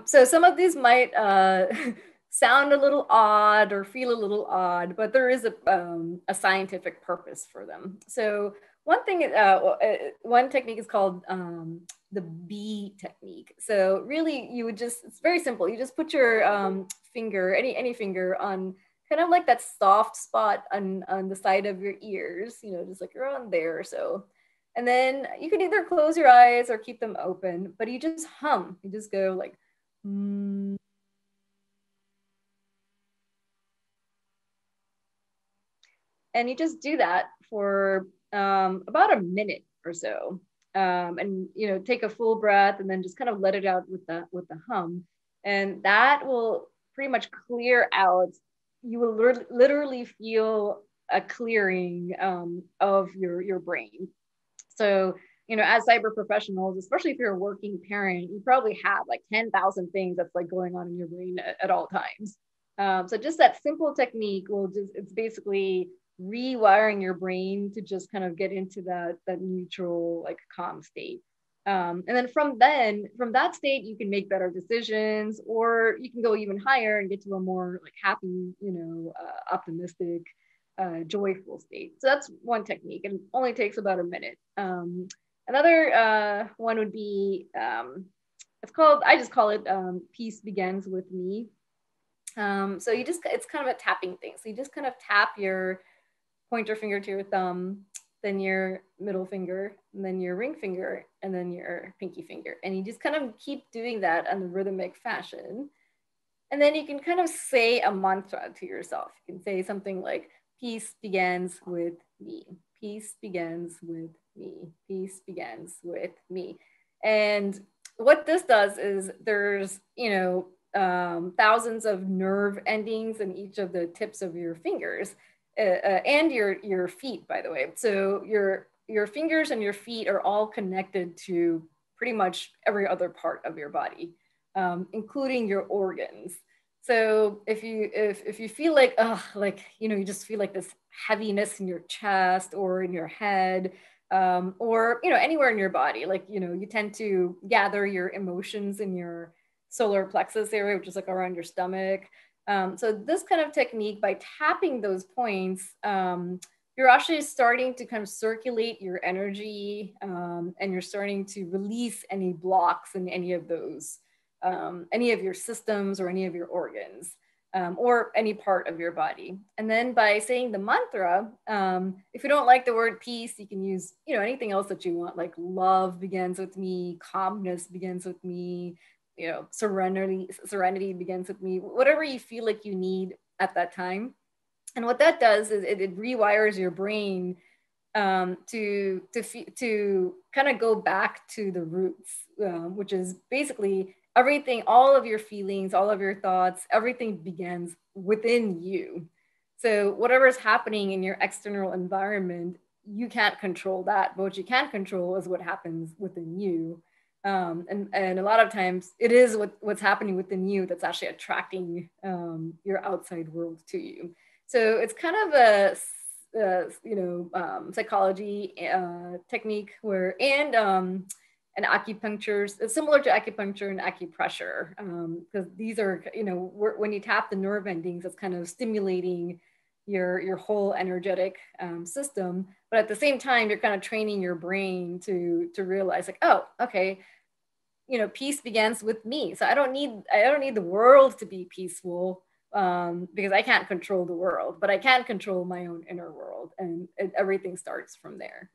So some of these might sound a little odd or feel a little odd, but there is a scientific purpose for them. So one technique is called the B technique. So really, you would it's very simple. You just put your finger, any finger, on kind of like that soft spot on the side of your ears, just like around there or so. And then you can either close your eyes or keep them open, but you just hum. You just go like, mm. And you just do that for about a minute or so. And take a full breath and then just kind of let it out with the hum. And that will pretty much clear out. You will literally feel a clearing of your brain. So, as cyber professionals, especially if you're a working parent, you probably have like 10,000 things that's like going on in your brain at all times. So just that simple technique it's basically rewiring your brain to just kind of get into that neutral, like calm state. And then from that state, you can make better decisions, or you can go even higher and get to a more like happy, optimistic, joyful state. So that's one technique, and only takes about a minute. Another one would be I just call it peace begins with me. So it's kind of a tapping thing. So you just kind of tap your pointer finger to your thumb, then your middle finger, and then your ring finger, and then your pinky finger. And you just kind of keep doing that in a rhythmic fashion. And then you can kind of say a mantra to yourself. You can say something like, peace begins with me. Peace begins with me. Peace begins with me. And what this does is there's, thousands of nerve endings in each of the tips of your fingers and your feet, by the way. So your fingers and your feet are all connected to pretty much every other part of your body, including your organs. So if you feel like you just feel like this heaviness in your chest or in your head, or anywhere in your body, like you tend to gather your emotions in your solar plexus area, which is like around your stomach. So this kind of technique, by tapping those points, you're actually starting to kind of circulate your energy, and you're starting to release any blocks in any of those, any of your systems or any of your organs, or any part of your body. And then by saying the mantra, if you don't like the word peace, you can use anything else that you want, like love begins with me, calmness begins with me, serenity begins with me, whatever you feel like you need at that time. And what that does is it rewires your brain, to kind of go back to the roots, which is basically everything, all of your feelings, all of your thoughts, everything begins within you. So whatever is happening in your external environment, you can't control that, but what you can control is what happens within you. And a lot of times it is what's happening within you that's actually attracting your outside world to you. So it's kind of a psychology technique and acupuncture. It's similar to acupuncture and acupressure, because these are when you tap the nerve endings, it's kind of stimulating your whole energetic system, but at the same time you're kind of training your brain to realize like, oh, okay, peace begins with me, so I don't need the world to be peaceful, because I can't control the world, but I can control my own inner world, and everything starts from there.